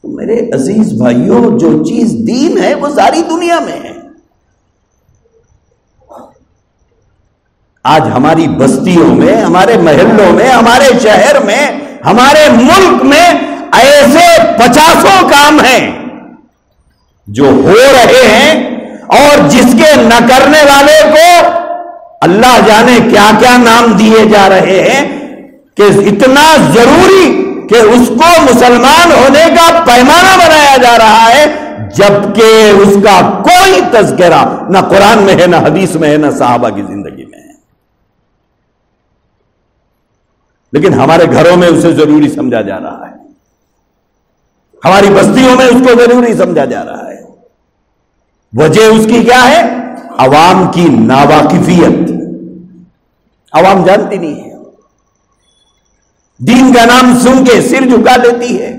میرے عزیز بھائیوں، جو چیز دین ہے وہ ساری دنیا میں ہے۔ آج ہماری بستیوں میں، ہمارے محلوں میں، ہمارے شہر میں، ہمارے ملک میں ایسے 50 کام ہیں جو ہو رہے ہیں، اور جس کے نہ کرنے والے کو اللہ جانے کیا کیا نام دیے جا رہے ہیں، کہ اتنا ضروری کہ اس کو مسلمان ہونے کا پیمانہ بنایا جا رہا ہے، جبکہ اس کا کوئی تذکرہ نہ قرآن میں ہے، نہ حدیث میں ہے، نہ صحابہ کی زندگی میں ہے۔ لیکن ہمارے گھروں میں اسے ضروری سمجھا جا رہا ہے، ہماری بستیوں میں اس کو ضروری سمجھا جا رہا ہے۔ وجہ اس کی کیا ہے؟ عوام کی ناواقفیت۔ عوام جانتی نہیں ہے، دین کا نام سن کے سر جھکا دیتی ہے۔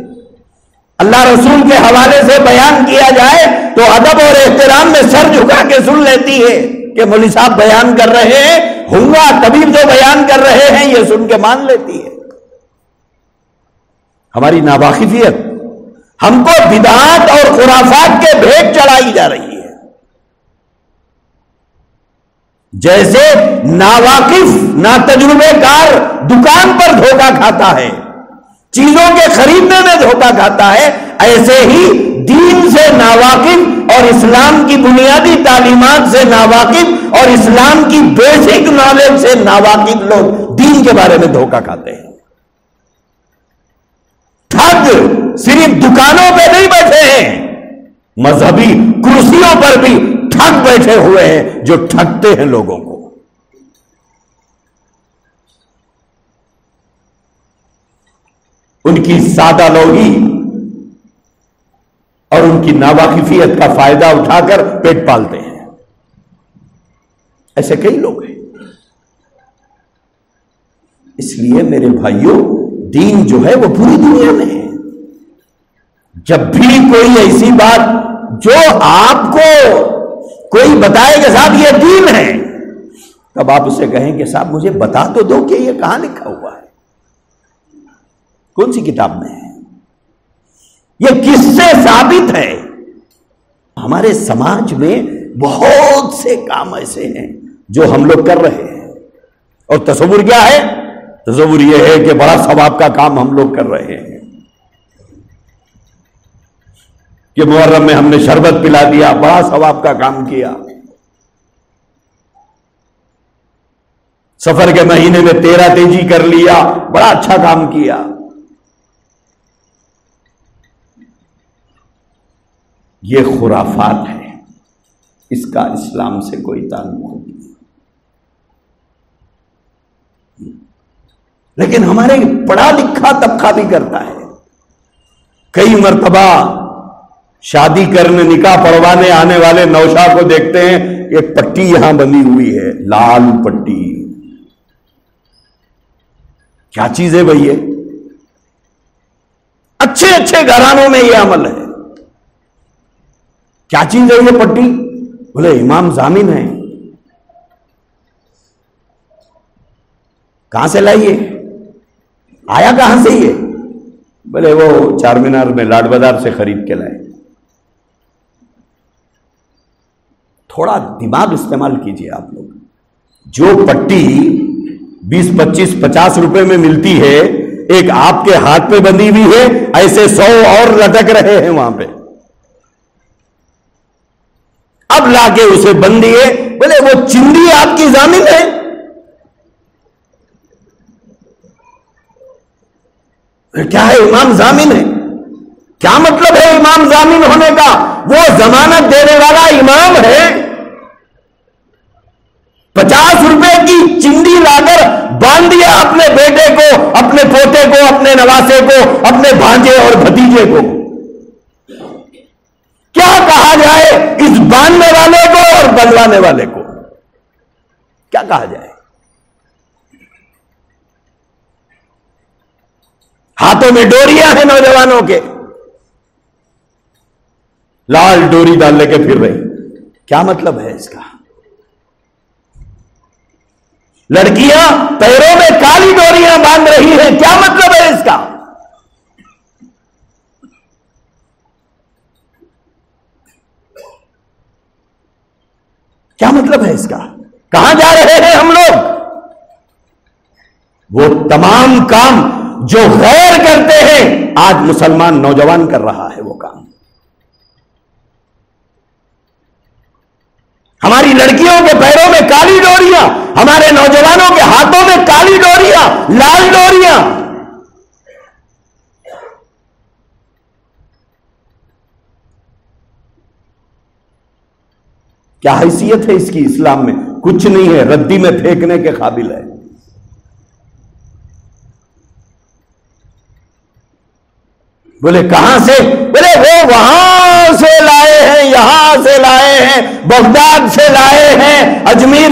اللہ رسول کے حوالے سے بیان کیا جائے تو ادب اور احترام میں سر جھکا کے سن لیتی ہے کہ مولوی صاحب بیان کر رہے ہیں، ہوں گا طبیب جو بیان کر رہے ہیں، یہ سن کے مان لیتی ہے۔ ہماری ناواقفیت ہم کو بدعات اور خرافات کے بھیٹ چڑھائی جا رہی ہے۔ جیسے ناواقف، ناتجربے کار دکان پر دھوکہ کھاتا ہے، چیزوں کے خریدنے میں دھوکہ کھاتا ہے، ایسے ہی دین سے ناواقف اور اسلام کی بنیادی تعلیمات سے ناواقف اور اسلام کی بیسک نالج سے ناواقف لوگ دین کے بارے میں دھوکہ کھاتے ہیں۔ ٹھگ صرف دکانوں پہ نہیں بیٹھے ہیں، مذہبی کرسیوں پر بھی ٹھگ بیٹھے ہوئے ہیں جو ٹھگتے ہیں لوگوں کو۔ ان کی سادہ لوگی اور ان کی ناواقفیت کا فائدہ اٹھا کر پیٹ پالتے ہیں۔ ایسے کئی لوگ ہیں۔ اس لیے میرے بھائیوں، دین جو ہے وہ پوری دنیا میں ہے۔ جب بھی کوئی ایسی بات جو آپ کو کوئی بتائے کہ صاحب یہ دین ہے، تب آپ اسے کہیں کہ صاحب مجھے بتا تو دو کہ یہ کہاں لکھا ہوا ہے، کون سی کتاب میں ہے، یہ کس سے ثابت ہے۔ ہمارے سماج میں بہت سے کام ایسے ہیں جو ہم لوگ کر رہے ہیں، اور تصور کیا ہے؟ تصور یہ ہے کہ بڑا ثواب کا کام ہم لوگ کر رہے ہیں، کہ محرم میں ہم نے شربت پلا دیا، بڑا ثواب کا کام کیا۔ سفر کے مہینے میں 13 تیجی کر لیا، بڑا اچھا کام کیا۔ یہ خرافات ہے، اس کا اسلام سے کوئی تعلق نہیں۔ لیکن ہمارے پڑھا لکھا طبقہ بھی کرتا ہے۔ کئی مرتبہ شادی کرنے، نکاح پڑھوانے آنے والے نوشا کو دیکھتے ہیں، ایک پٹی یہاں بندھی ہوئی ہے، لال پٹی۔ کیا چیز ہے بھائی؟ یہ اچھے اچھے گھرانوں میں یہ عمل ہے۔ کیا چیز ہے یہ پٹی؟ بولے امام ضامن ہے۔ کہاں سے لائیے؟ آیا کہاں سے یہ؟ بولے وہ چار مینار میں لاڈ بازار سے خرید کے لائے۔ تھوڑا دماغ استعمال کیجئے آپ لوگ۔ جو پٹی 20، 25، 50 روپے میں ملتی ہے، ایک آپ کے ہاتھ پہ بندھی ہوئی ہے، ایسے 100 اور لٹک رہے ہیں وہاں پہ۔ اب لا کے اسے بندھیے، بولے وہ چندی آپ کی ضامن ہے۔ کیا ہے؟ امام ضامن ہے۔ کیا مطلب ہے امام ضامن ہونے کا؟ وہ ضمانت دینے والا امام ہے۔ 50 روپے کی چندی لا کر باندھ دیا اپنے بیٹے کو، اپنے پوتے کو، اپنے نواسے کو، اپنے بھانجے اور بھتیجے کو۔ کیا کہا جائے اس باندھنے والے کو اور بندھوانے والے کو؟ کیا کہا جائے؟ ہاتھوں میں ڈوریاں ہیں نوجوانوں کے، لال ڈوری ڈال لے کے پھر رہی۔ کیا مطلب ہے اس کا؟ لڑکیاں پیروں میں کالی ڈوریاں باندھ رہی ہیں، کیا مطلب ہے اس کا؟ کیا مطلب ہے اس کا؟ کہاں جا رہے ہیں ہم لوگ؟ وہ تمام کام جو غیر کرتے ہیں آج مسلمان نوجوان کر رہا ہے وہ کام. ہماری لڑکیوں کے پیروں میں کالی ڈوریاں، ہمارے نوجوانوں کے ہاتھوں میں کالی ڈوریاں، لال ڈوریاں. کیا حیثیت ہے اس کی اسلام میں؟ کچھ نہیں ہے، ردی میں پھینکنے کے قابل ہے. بولے کہاں سے؟ بولے وہ وہاں سے لائے ہیں، یہاں سے لائے ہیں، بغداد سے لائے ہیں، اجمیر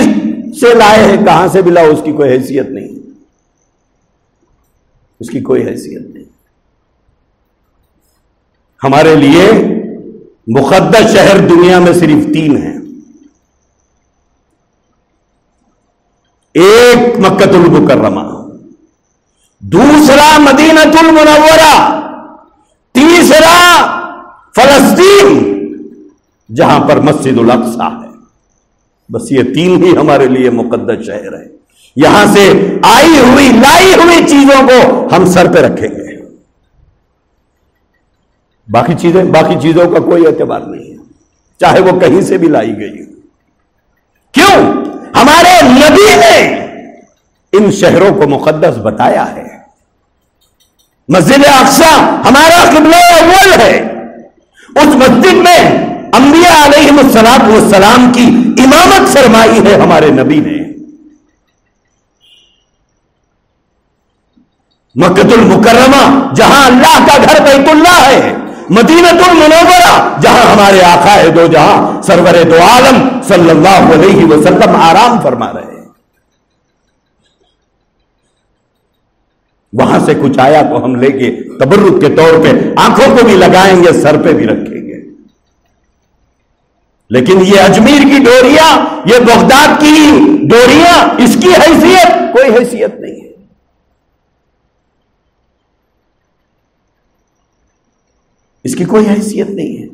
سے لائے ہیں. کہاں سے بھی لاؤ، اس کی کوئی حیثیت نہیں، اس کی کوئی حیثیت نہیں. ہمارے لیے مقدس شہر دنیا میں صرف 3 ہیں. ایک مکۃ المکرمہ، دوسرا مدینہ المنورہ، تیسرا فلسطین جہاں پر مسجد الاقصی ہے. بس یہ 3 ہی ہمارے لیے مقدس شہر ہے. یہاں سے آئی ہوئی لائی ہوئی چیزوں کو ہم سر پہ رکھیں گے. باقی چیزوں کا کوئی اعتبار نہیں ہے، چاہے وہ کہیں سے بھی لائی گئی. کیوں؟ ہمارے نبی نے ان شہروں کو مقدس بتایا ہے. مسجد اقصی ہمارا قبلہ اول ہے. اس مسجد میں انبیاء علیہم الصلوۃ والسلام کی امامت فرمائی ہے ہمارے نبی نے. مکۃ المکرمہ جہاں اللہ کا گھر بیت اللہ ہے، مدینہ المنورہ جہاں ہمارے آقا دو جہاں سرور دو عالم صلی اللہ علیہ وسلم آرام فرما رہے ہیں. وہاں سے کچھ آیا تو ہم لے کے تبرک کے طور پہ آنکھوں کو بھی لگائیں گے، سر پہ بھی رکھیں گے. لیکن یہ اجمیر کی ڈوریاں، یہ بغداد کی ڈوریاں، اس کی حیثیت کوئی حیثیت نہیں ہے. اس کی کوئی حیثیت نہیں ہے،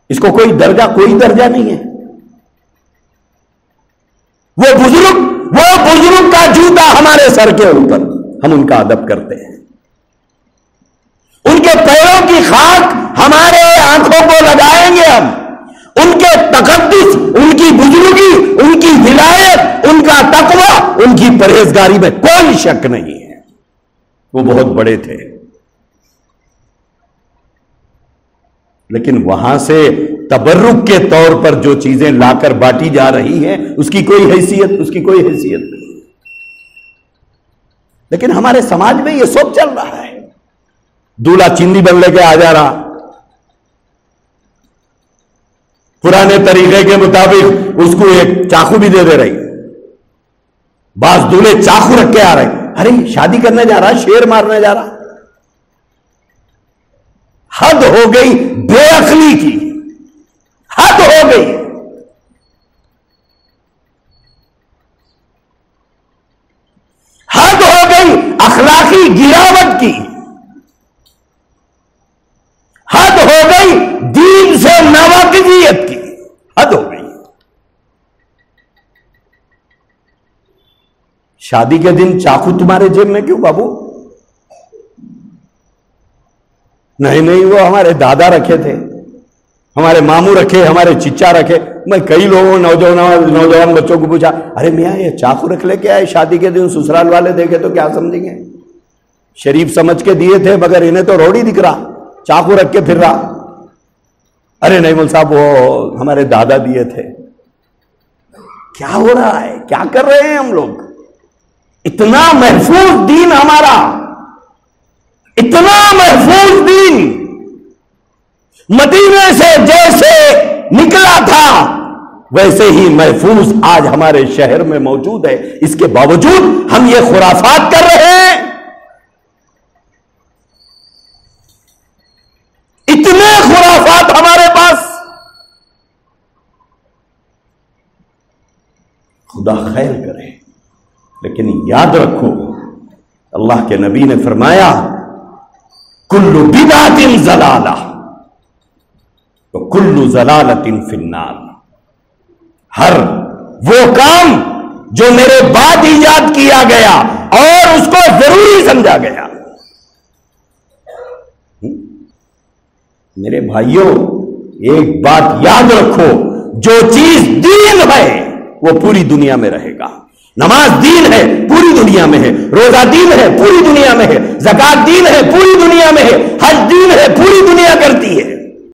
اس کو کوئی درجہ نہیں ہے. وہ بزرگ کا جوتا ہمارے سر کے اوپر، ہم ان کا ادب کرتے ہیں. ان کے پیروں کی خاک ہمارے آنکھوں کو لگائیں گے ہم. ان کے تقدس، ان کی بزرگی، ان کی ولایت، ان کا تقوی، ان کی پرہیزگاری میں کوئی شک نہیں ہے. وہ بہت بڑے تھے. لیکن وہاں سے تبرک کے طور پر جو چیزیں لا کر بانٹی جا رہی ہیں اس کی کوئی حیثیت نہیں. لیکن ہمارے سماج میں یہ سب چل رہا ہے. دولہا چندی بن لے کے آ جا رہا، پرانے طریقے کے مطابق اس کو ایک چاقو بھی دے رہی. بعض دولہے چاقو رکھ کے آ رہے، ارے شادی کرنے جا رہا، شیر مارنے جا رہا. حد ہو گئی بے عقلی کی، حد ہو گئی. حد ہو گئی اخلاقی گراوٹ کی، حد ہو گئی دین سے ناواقفیت کی، حد ہو گئی. شادی کے دن چاقو تمہارے جیب میں کیوں بابو؟ نہیں، وہ ہمارے دادا رکھے تھے، ہمارے ماموں رکھے، ہمارے چچا رکھے. میں کئی لوگوں نوجوان بچوں کو پوچھا، ارے میاں یہ چاقو رکھ لے کے آئے شادی کے دن، سسرال والے دیکھے تو کیا سمجھیں گے؟ شریف سمجھ کے دیے تھے مگر انہیں تو روڑی دکھ رہا، چاقو رکھ کے پھر رہا. ارے نہیں مول صاحب، وہ ہمارے دادا دیے تھے. کیا ہو رہا ہے؟ کیا کر رہے ہیں ہم لوگ؟ اتنا محفوظ دین ہمارا، اتنا محفوظ دین، مدینے سے جیسے نکلا تھا ویسے ہی محفوظ آج ہمارے شہر میں موجود ہے. اس کے باوجود ہم یہ خرافات کر رہے ہیں. اتنے خرافات ہمارے پاس. خدا خیر کرے. لیکن یاد رکھو، اللہ کے نبی نے فرمایا کل بدعت ضلالہ وکل ضلالۃ فی النار. ہر وہ کام جو میرے بعد ایجاد کیا گیا اور اس کو ضروری سمجھا گیا. میرے بھائیوں ایک بات یاد رکھو، جو چیز دین ہے وہ پوری دنیا میں رہے گا. نماز دین ہے، پوری دنیا میں ہے. روزہ دین ہے، پوری دنیا میں ہے. زکات دین ہے، پوری دنیا میں ہے. حج دین ہے، پوری دنیا کرتی ہے.